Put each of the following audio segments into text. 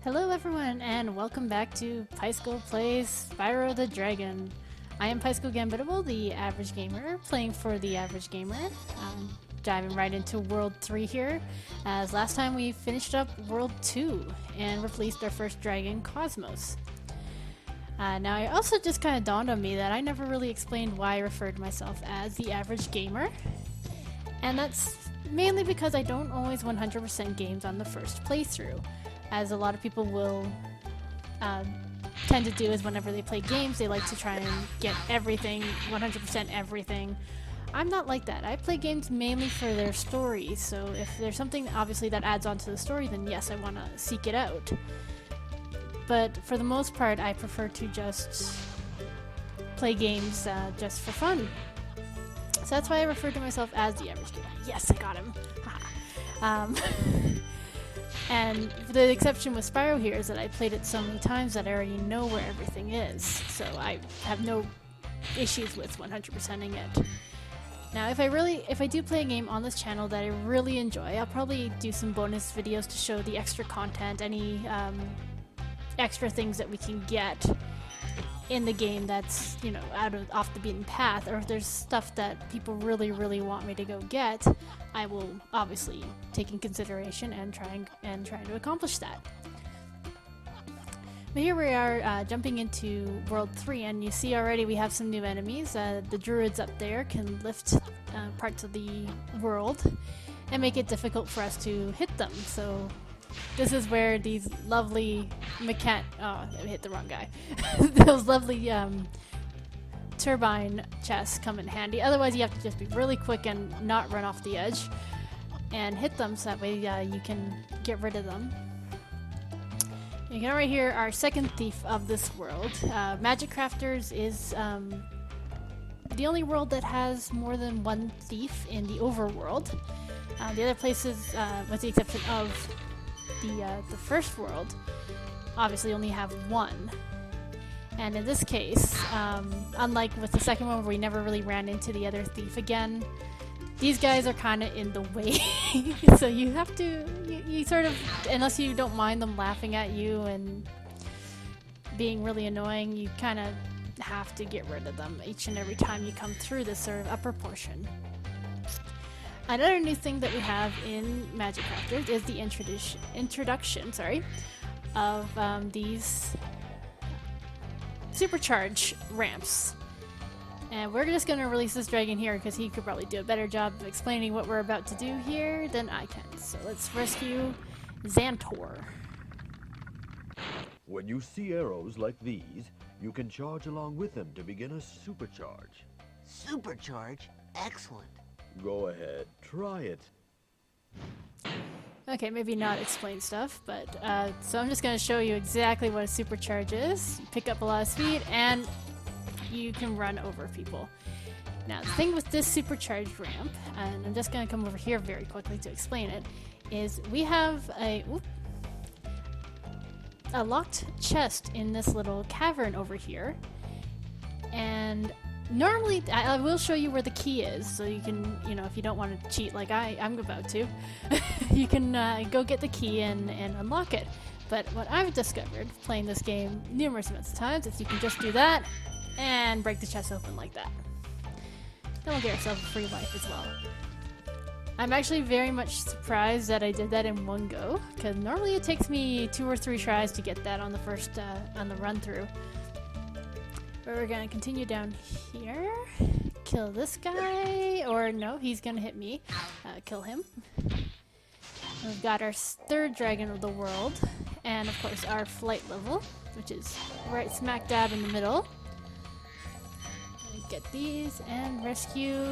Hello everyone, and welcome back to Pyschol Plays Spyro the Dragon. I am pyschogambitable, the average gamer, playing for the average gamer. Diving right into World 3 here, as last time we finished up World 2 and released our first dragon, Cosmos. Now it also just kind of dawned on me that I never really explained why I referred to myself as the average gamer. And that's mainly because I don't always 100% games on the first playthrough. As a lot of people will tend to do is whenever they play games, they like to try and get everything, 100% everything. I'm not like that. I play games mainly for their story, so if there's something obviously that adds on to the story, then yes, I want to seek it out. But for the most part, I prefer to just play games just for fun. So that's why I refer to myself as the average gamer. Yes, I got him. And the exception with Spyro here is that I played it so many times that I already know where everything is, so I have no issues with 100%ing it. Now, if I do play a game on this channel that I really enjoy, I'll probably do some bonus videos to show the extra content, any extra things that we can get in the game that's, you know, off the beaten path, or if there's stuff that people really want me to go get, I will obviously take in consideration and try to accomplish that. But here we are jumping into World 3, and you see already we have some new enemies. The druids up there can lift parts of the world and make it difficult for us to hit them. So this is where these lovely oh, I hit the wrong guy. Those lovely turbine chests come in handy. Otherwise, you have to just be really quick and not run off the edge and hit them, so that way you can get rid of them. You can already hear our second thief of this world. Magic Crafters is the only world that has more than one thief in the overworld. The other places, with the exception of the first world, obviously only have one. And in this case, unlike with the second one where we never really ran into the other thief again, these guys are kind of in the way. So you have to, you sort of, unless you don't mind them laughing at you and being really annoying, you kind of have to get rid of them each and every time you come through this sort of upper portion. Another new thing that we have in Magic Crafters is the introduction of these supercharge ramps. And we're just going to release this dragon here because he could probably do a better job of explaining what we're about to do here than I can. So let's rescue Xantor. When you see arrows like these, you can charge along with them to begin a supercharge. Supercharge? Excellent. Go ahead, try it. Okay, maybe not explain stuff, but so I'm just going to show you exactly what a supercharge is. You pick up a lot of speed and you can run over people. Now, the thing with this supercharged ramp, and I'm just going to come over here very quickly to explain it, is we have a locked chest in this little cavern over here, and normally, I will show you where the key is, so you can, you know, if you don't want to cheat like I'm about to, you can go get the key and unlock it. But what I've discovered playing this game numerous amounts of times is you can just do that and break the chest open like that. Then we'll get ourselves a free life as well. I'm actually very much surprised that I did that in one go, because normally it takes me 2 or 3 tries to get that on the first on the run through. But we're gonna continue down here, kill this guy, or no, he's gonna hit me, kill him. We've got our third dragon of the world, and of course our flight level, which is right smack dab in the middle. Get these and rescue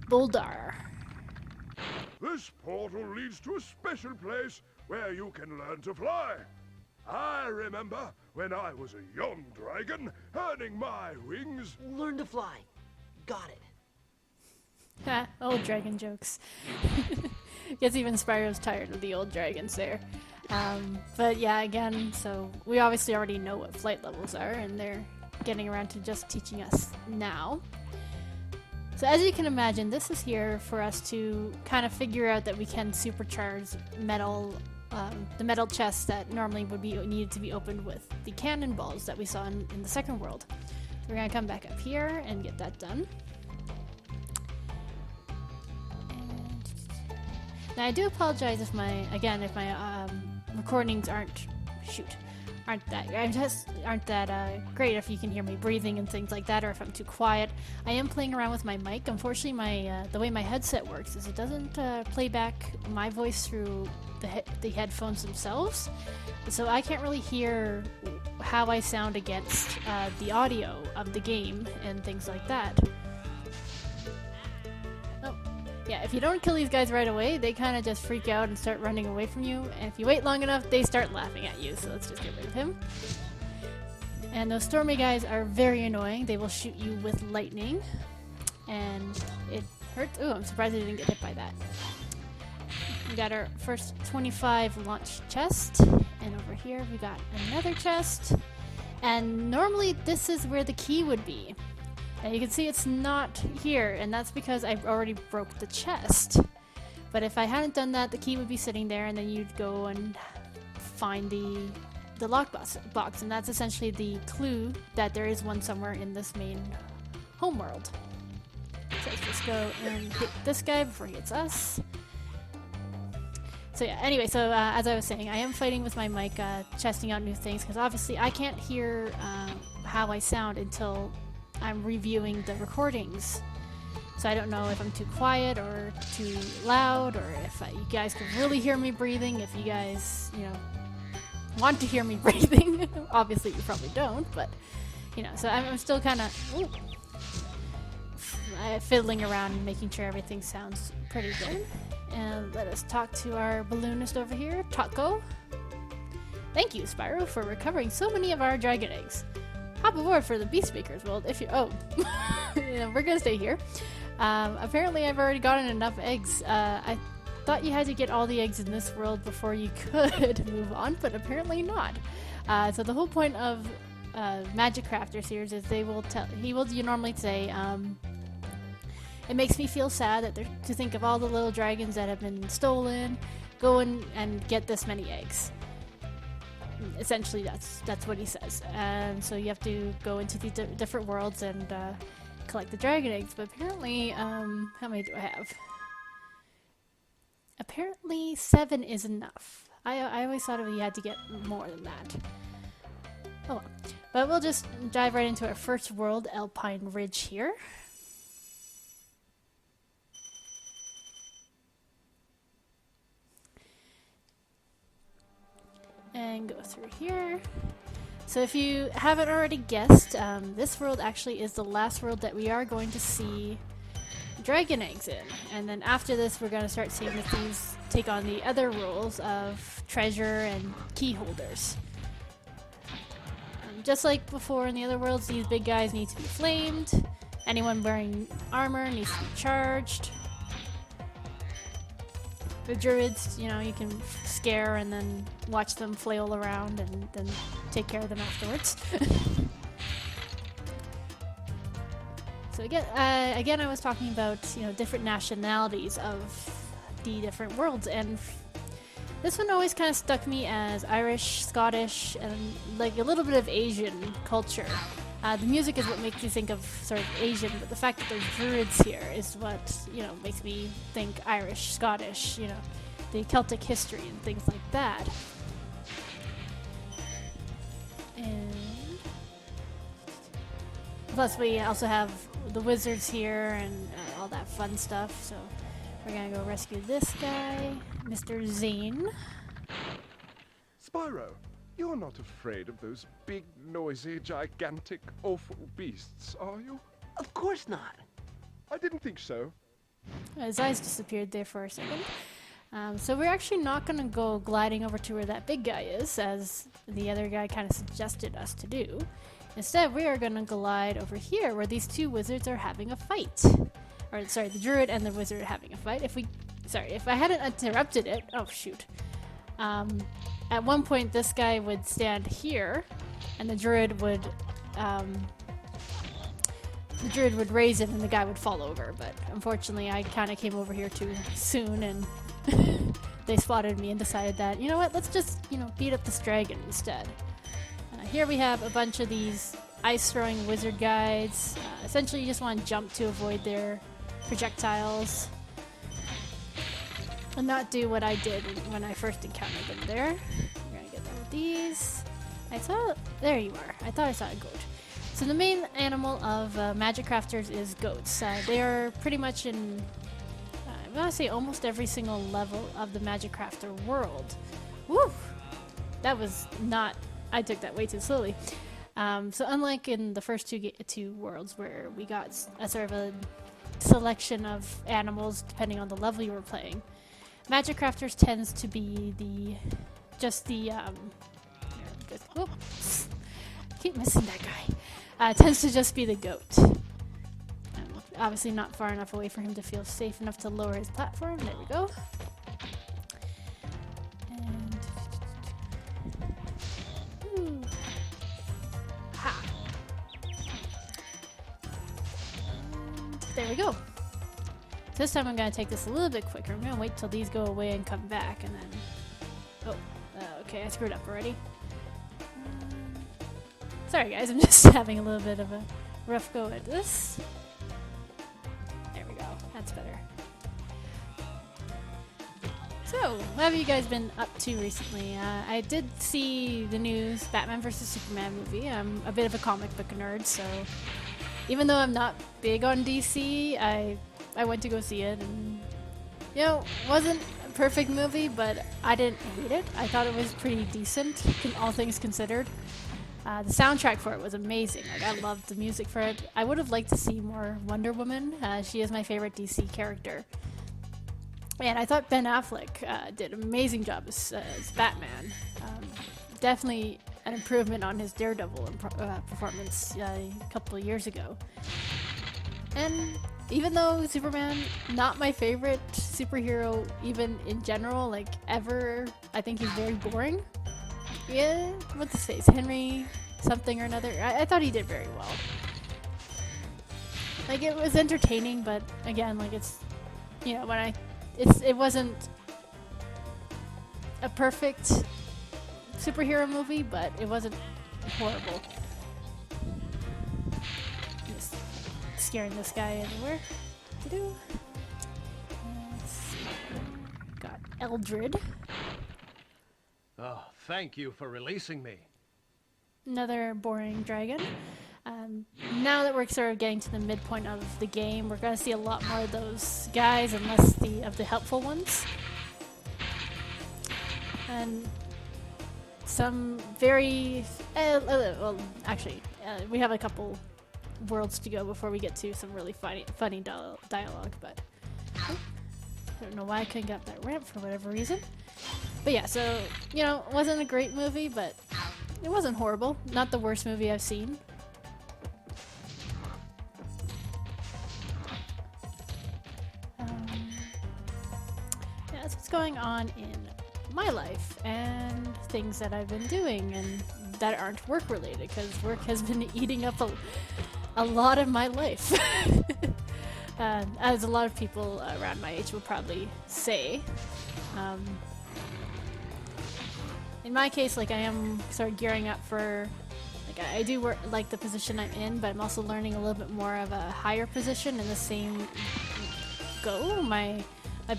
Boldar. This portal leads to a special place where you can learn to fly. I remember when I was a young dragon, earning my wings. Learn to fly. Got it. Ha, old dragon jokes. Guess even Spyro's tired of the old dragons there. But yeah, again, so we obviously already know what flight levels are, and they're getting around to just teaching us now. So as you can imagine, this is here for us to kind of figure out that we can supercharge metal the metal chests that normally would be needed to be opened with the cannonballs that we saw in the second world. So we're gonna come back up here and get that done. Now I do apologize if my recordings aren't that great, if you can hear me breathing and things like that, or if I'm too quiet. I am playing around with my mic. Unfortunately, the way my headset works is it doesn't play back my voice through the headphones themselves, so I can't really hear how I sound against the audio of the game and things like that. Yeah, if you don't kill these guys right away, they kind of just freak out and start running away from you. And if you wait long enough, they start laughing at you. So let's just get rid of him. And those stormy guys are very annoying. They will shoot you with lightning. And it hurts. Ooh, I'm surprised I didn't get hit by that. We got our first 25 launch chest. And over here we got another chest. And normally this is where the key would be. And you can see it's not here, and that's because I already broke the chest. But if I hadn't done that, the key would be sitting there, and then you'd go and find the lockbox, and that's essentially the clue that there is one somewhere in this main homeworld. So let's just go and hit this guy before he hits us. So yeah, anyway, so as I was saying, I am fighting with my mic, testing out new things, because obviously I can't hear how I sound until I'm reviewing the recordings. So I don't know if I'm too quiet or too loud, or if you guys can really hear me breathing, if you guys, want to hear me breathing. Obviously you probably don't, but, so I'm still kind of fiddling around and making sure everything sounds pretty good. And let us talk to our balloonist over here, Taco. Thank you, Spyro, for recovering so many of our dragon eggs. Hop aboard for the Beast Maker's world if you— we're gonna stay here. Apparently I've already gotten enough eggs. I thought you had to get all the eggs in this world before you could move on, but apparently not. So the whole point of Magic Crafter series is he will normally say, it makes me feel sad that to think of all the little dragons that have been stolen, go and get this many eggs. Essentially, that's what he says. And so you have to go into the different worlds and collect the dragon eggs. But apparently, how many do I have? Apparently 7 is enough. I always thought you had to get more than that. Oh well. But we'll just dive right into our first world, Alpine Ridge here. And go through here. So if you haven't already guessed, this world actually is the last world that we are going to see dragon eggs in. And then after this, we're going to start seeing the thieves take on the other roles of treasure and key holders. Just like before in the other worlds, these big guys need to be flamed. Anyone wearing armor needs to be charged. The druids, you can scare and then watch them flail around and then take care of them afterwards. So again, I was talking about, different nationalities of the different worlds, and this one always kind of stuck me as Irish, Scottish, and like a little bit of Asian culture. The music is what makes me think of sort of Asian, but the fact that there's druids here is what, makes me think Irish, Scottish, the Celtic history and things like that. And plus we also have the wizards here and all that fun stuff, so we're gonna go rescue this guy, Mr. Zane. Spyro, you're not afraid of those big, noisy, gigantic, awful beasts, are you? Of course not. I didn't think so. His eyes disappeared there for a second. So we're actually not going to go gliding over to where that big guy is, as the other guy kind of suggested us to do. Instead, we are going to glide over here, where these two wizards are having a fight. Or, sorry, the druid and the wizard are having a fight. If I hadn't interrupted it— oh, shoot. At one point, this guy would stand here, and the druid would raise it, and the guy would fall over. But unfortunately, I kind of came over here too soon and they spotted me and decided that, you know what, let's just, beat up this dragon instead. Here we have a bunch of these ice-throwing wizard guides. Essentially, you just want to jump to avoid their projectiles. And not do what I did when I first encountered them there. We're gonna get one of these. There you are. I thought I saw a goat. So the main animal of Magic Crafters is goats. They are pretty much in, I want to say almost every single level of the Magic Crafter world. Woo! That was not, I took that way too slowly. So unlike in the first two worlds where we got a sort of a selection of animals depending on the level you were playing, Magic Crafters tends to be oops, keep missing that guy. Tends to just be the goat. Obviously not far enough away for him to feel safe enough to lower his platform. There we go. And ha. And there we go. This time I'm going to take this a little bit quicker. I'm going to wait till these go away and come back, and then... okay, I screwed up already. Sorry guys, I'm just having a little bit of a rough go at this. There we go, that's better. So, what have you guys been up to recently? I did see the news Batman vs Superman movie. I'm a bit of a comic book nerd, so even though I'm not big on DC, I went to go see it, and wasn't a perfect movie, but I didn't hate it. I thought it was pretty decent, all things considered. The soundtrack for it was amazing. Like, I loved the music for it. I would have liked to see more Wonder Woman. She is my favorite DC character. And I thought Ben Affleck did an amazing job as Batman. Definitely an improvement on his Daredevil performance a couple of years ago. And even though Superman, not my favorite superhero, even in general, like ever, I think he's very boring. Yeah, what's his face? Henry something or another. I thought he did very well. Like, it was entertaining, but again, like, it's, it wasn't a perfect superhero movie, but it wasn't horrible. Just scaring this guy everywhere. Let's see. Got Eldred. Oh, thank you for releasing me. Another boring dragon. Now that we're sort of getting to the midpoint of the game, we're going to see a lot more of those guys and less of the helpful ones. And some very... well, actually, we have a couple worlds to go before we get to some really funny dialogue, but... I don't know why I couldn't get up that ramp for whatever reason. But yeah, so, it wasn't a great movie, but it wasn't horrible. Not the worst movie I've seen. Yeah, that's what's going on in my life and things that I've been doing and that aren't work-related, because work has been eating up a lot of my life. As a lot of people around my age will probably say. In my case, like, I am sort of gearing up for, like, I do work like the position I'm in, but I'm also learning a little bit more of a higher position in the same go. My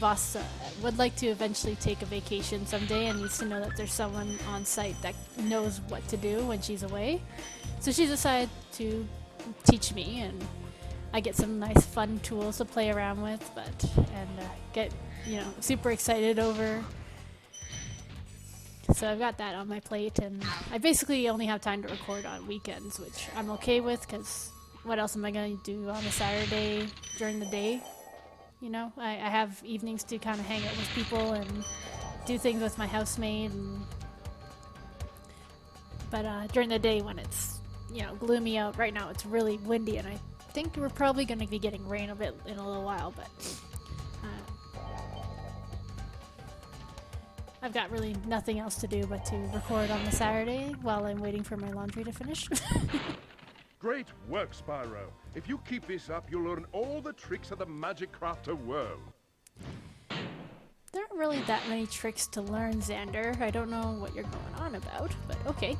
boss would like to eventually take a vacation someday and needs to know that there's someone on site that knows what to do when she's away. So she decided to teach me, and I get some nice fun tools to play around with, and get, super excited over. So I've got that on my plate, and I basically only have time to record on weekends, which I'm okay with, because what else am I going to do on a Saturday during the day? I have evenings to kind of hang out with people and do things with my housemaid. But during the day when it's, gloomy out, right now it's really windy, and I think we're probably going to be getting rain a bit in a little while, but I've got really nothing else to do but to record on the Saturday while I'm waiting for my laundry to finish. Great work, Spyro. If you keep this up, you'll learn all the tricks of the Magic Crafter world. There aren't really that many tricks to learn, Xander. I don't know what you're going on about, but okay.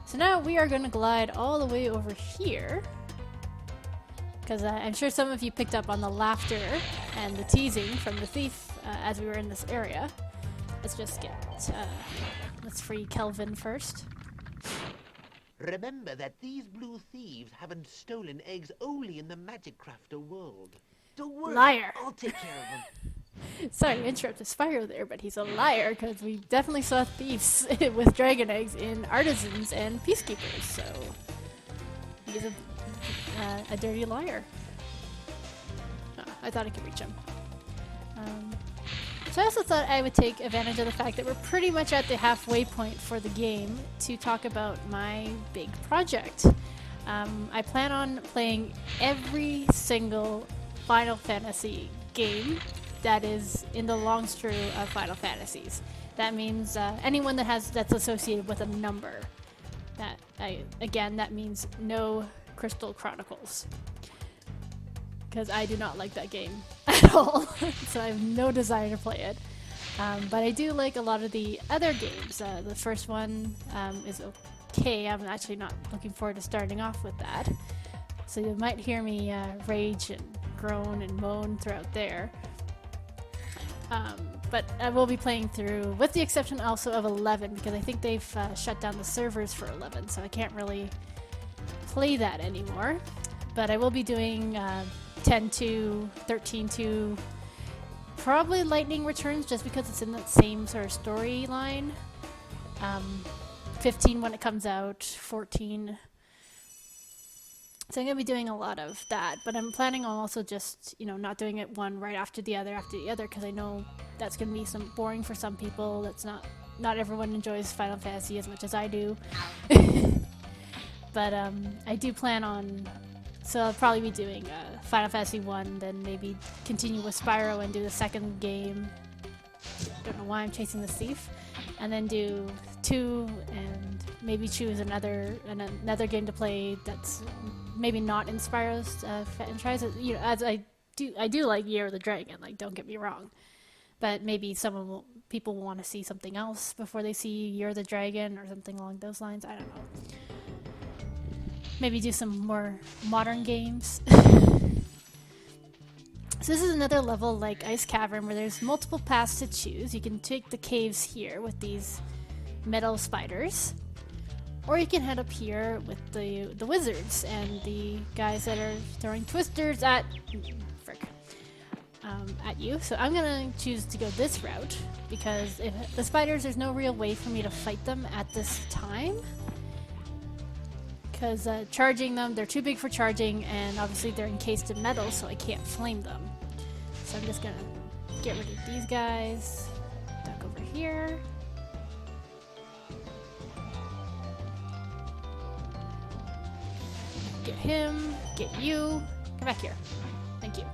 So now we are going to glide all the way over here. Because I'm sure some of you picked up on the laughter and the teasing from the thief as we were in this area. Let's just get... let's free Kelvin first. Remember that these blue thieves haven't stolen eggs only in the Magic Crafter world. Don't worry, Liar. I'll take care of them. Sorry to interrupt Spyro there, but he's a liar because we definitely saw thieves with dragon eggs in artisans and peacekeepers, so he's a dirty liar. Oh, I thought I could reach him. So I also thought I would take advantage of the fact that we're pretty much at the halfway point for the game to talk about my big project. I plan on playing every single Final Fantasy game that is in the long stream of Final Fantasies. That means anyone that's associated with a number. That means no Crystal Chronicles. Because I do not like that game at all, so I have no desire to play it. But I do like a lot of the other games. The first one is okay. I'm actually not looking forward to starting off with that. So you might hear me rage and groan and moan throughout there. But I will be playing through, with the exception also of 11, because I think they've shut down the servers for 11, so I can't really play that anymore. But I will be doing 10-2, 13-2, probably Lightning Returns, just because it's in that same sort of storyline. 15 when it comes out, 14. So I'm going to be doing a lot of that, but I'm planning on also just, not doing it one right after the other, because I know that's going to be some boring for some people. That's not everyone enjoys Final Fantasy as much as I do. But I do plan on, so I'll probably be doing Final Fantasy 1, then maybe continue with Spyro and do the second game. Don't know why I'm chasing the thief. And then do 2 and maybe choose another game to play that's maybe not in Spyro's franchise. As I do like Year of the Dragon, like, don't get me wrong. But maybe people will want to see something else before they see Year of the Dragon or something along those lines. I don't know. Maybe do some more modern games. So this is another level like Ice Cavern where there's multiple paths to choose. You can take the caves here with these metal spiders, or you can head up here with the wizards and the guys that are throwing twisters at you. So I'm gonna choose to go this route because if the spiders, there's no real way for me to fight them at this time. Because charging them, they're too big for charging, and obviously they're encased in metal, so I can't flame them. So I'm just gonna get rid of these guys. Duck over here. Get him, get you. Come back here. Thank you.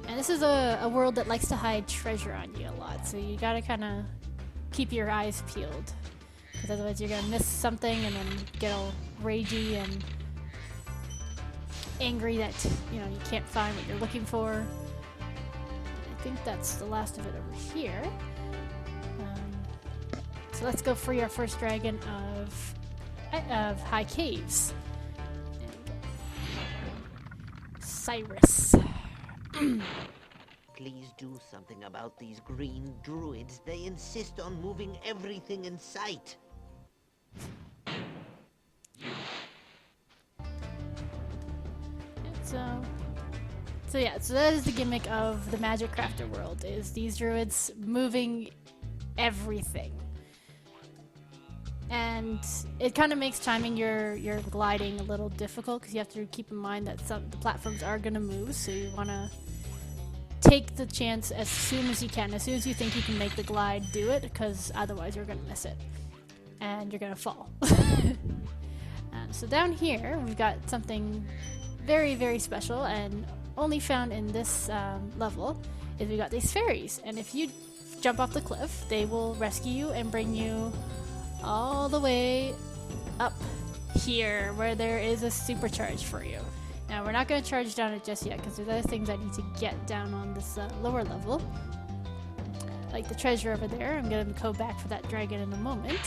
And this is a world that likes to hide treasure on you a lot, so you gotta kind of keep your eyes peeled. Because otherwise you're gonna miss something and then get all ragey and angry that you can't find what you're looking for. I think that's the last of it over here. So let's go free our first dragon of High Caves. Cyrus. Please do something about these green druids. They insist on moving everything in sight. So that is the gimmick of the Magic Crafter world, is these druids moving everything. And it kind of makes timing your gliding a little difficult because you have to keep in mind that the platforms are going to move, so you want to take the chance as soon as you can. As soon as you think you can make the glide, do it, because otherwise you're going to miss it. And you're going to fall. So down here, we've got something very, very special and only found in this level, is we got these fairies. And if you jump off the cliff, they will rescue you and bring you all the way up here where there is a supercharge for you. Now we're not going to charge down it just yet because there's other things I need to get down on this lower level. Like the treasure over there. I'm going to go back for that dragon in a moment.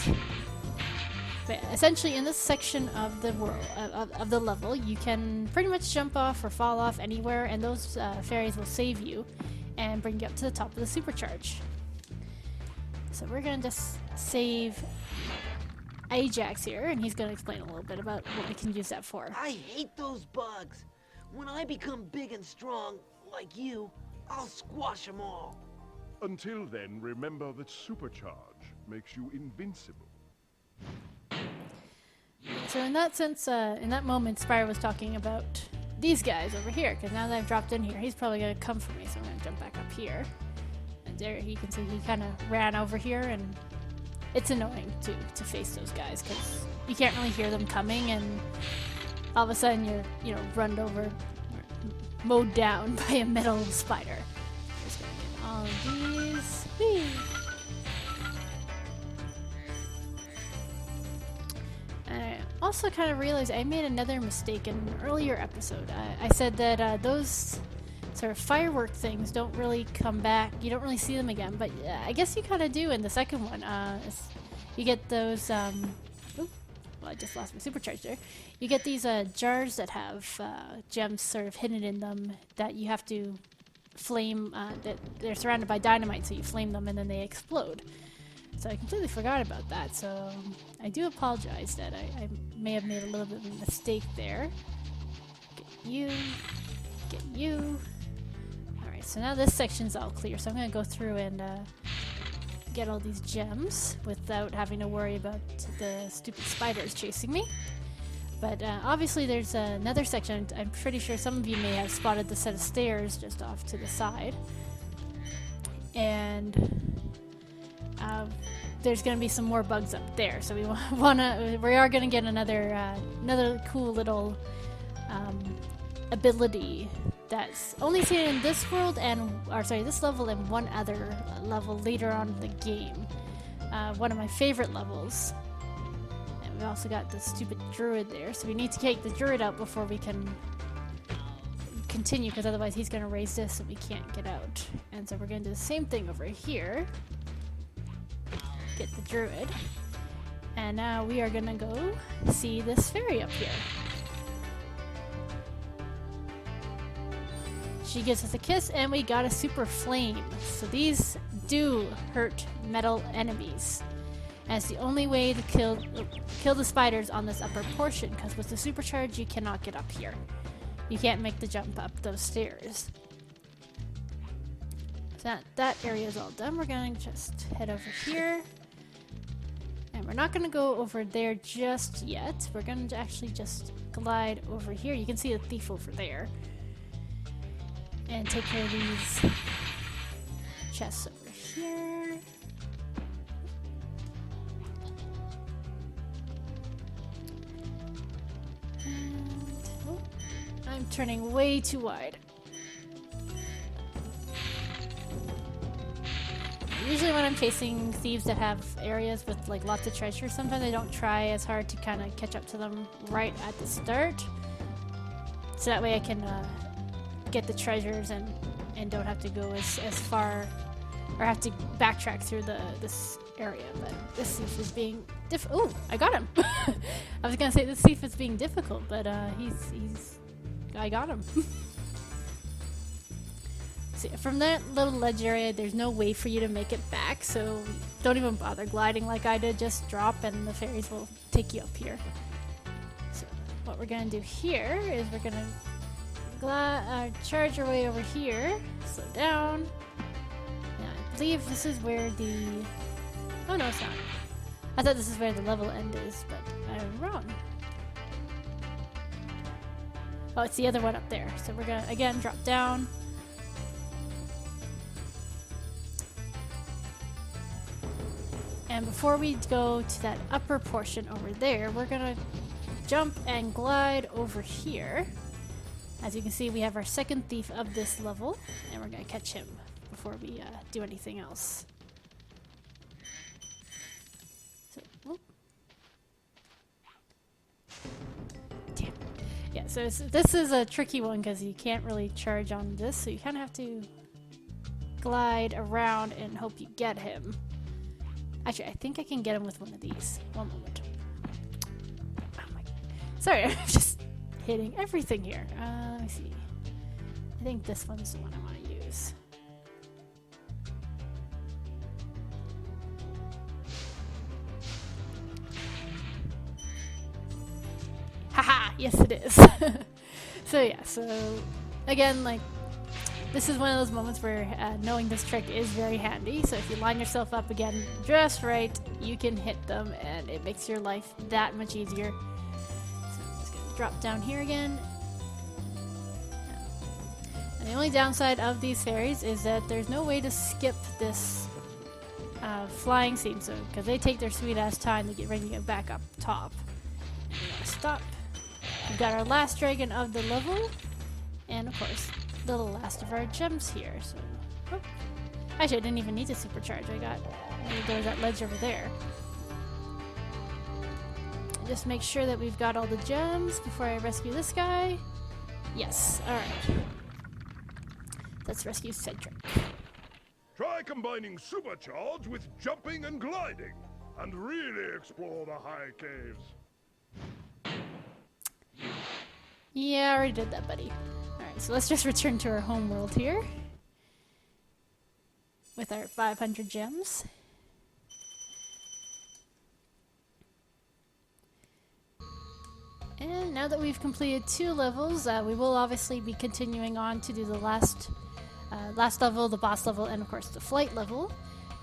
But essentially in this section of the world, of the level, you can pretty much jump off or fall off anywhere, and those fairies will save you and bring you up to the top of the supercharge. So we're going to just save Ajax here, and he's going to explain a little bit about what we can use that for. I hate those bugs. When I become big and strong, like you, I'll squash them all. Until then, remember that supercharge makes you invincible. So in that sense, in that moment, Spyro was talking about these guys over here, because now that I've dropped in here, he's probably going to come for me, so I'm going to jump back up here. And there you can see he kind of ran over here, and it's annoying to face those guys, because you can't really hear them coming, and all of a sudden you're, you know, run over, or mowed down by a metal spider. Just going to get all of these. Whee! I also kind of realized I made another mistake in an earlier episode. I said that those sort of firework things don't really come back. You don't really see them again, but I guess you kind of do in the second one. You get those, well, I just lost my supercharge there. You get these jars that have gems sort of hidden in them that you have to flame, that they're surrounded by dynamite, so you flame them and then they explode. So I completely forgot about that, so I do apologize that I may have made a little bit of a mistake there. Get you. Alright, so now this section's all clear, so I'm going to go through and get all these gems without having to worry about the stupid spiders chasing me. But obviously there's another section. I'm pretty sure some of you may have spotted the set of stairs just off to the side. And there's going to be some more bugs up there, so we are going to get another cool little ability that's only seen in this world this level and one other level later on in the game. One of my favorite levels. And we also got the stupid druid there, so we need to take the druid out before we can continue, because otherwise he's going to raise this and we can't get out. And so we're going to do the same thing over here. Get the druid, and now we are gonna go see this fairy up here. She gives us a kiss, and we got a super flame. So these do hurt metal enemies, and it's the only way to kill the spiders on this upper portion, because with the supercharge you cannot get up here. You can't make the jump up those stairs. So that area is all done. We're gonna just head over here. And we're not going to go over there just yet. We're going to actually just glide over here. You can see a thief over there. And take care of these chests over here. And, oh, I'm turning way too wide. Usually when I'm chasing thieves that have areas with like lots of treasure, sometimes I don't try as hard to kind of catch up to them right at the start. So that way I can get the treasures and don't have to go as far, or have to backtrack through this area. But this thief is being oh, I got him! I was gonna say this thief is being difficult, but I got him. So from that little ledge area, there's no way for you to make it back, so don't even bother gliding like I did. Just drop and the fairies will take you up here. So what we're going to do here is we're going to charge our way over here, slow down. Now I believe this is where the... Oh no, it's not. I thought this is where the level end is, but I'm wrong. Oh, it's the other one up there. So we're going to, again, drop down. And before we go to that upper portion over there, we're gonna jump and glide over here. As you can see, we have our second thief of this level, and we're gonna catch him before we do anything else. So, so this is a tricky one because you can't really charge on this, so you kind of have to glide around and hope you get him. Actually, I think I can get him with one of these. One moment. Oh my. Sorry, I'm just hitting everything here. Let me see. I think this one's the one I want to use. Haha! Yes, it is. So yeah, so again, like, this is one of those moments where knowing this trick is very handy. So if you line yourself up again just right, you can hit them, and it makes your life that much easier. So I'm just gonna drop down here again. And the only downside of these fairies is that there's no way to skip this flying scene, so because they take their sweet ass time to get ready to get back up top. And we're gonna stop. We've got our last dragon of the level, and of course, the last of our gems here. So, oh. Actually, I didn't even need to supercharge. There's that ledge over there. Just make sure that we've got all the gems before I rescue this guy. Yes. All right. Let's rescue Cedric. Try combining supercharge with jumping and gliding, and really explore the high caves. Yeah, I already did that, buddy. Alright, so let's just return to our home world here. With our 500 gems. And now that we've completed 2 levels, we will obviously be continuing on to do the last level, the boss level, and of course the flight level.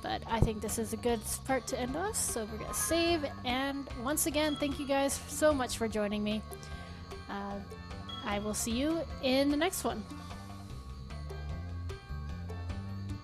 But I think this is a good part to end us, so we're going to save. And once again, thank you guys so much for joining me. I will see you in the next one.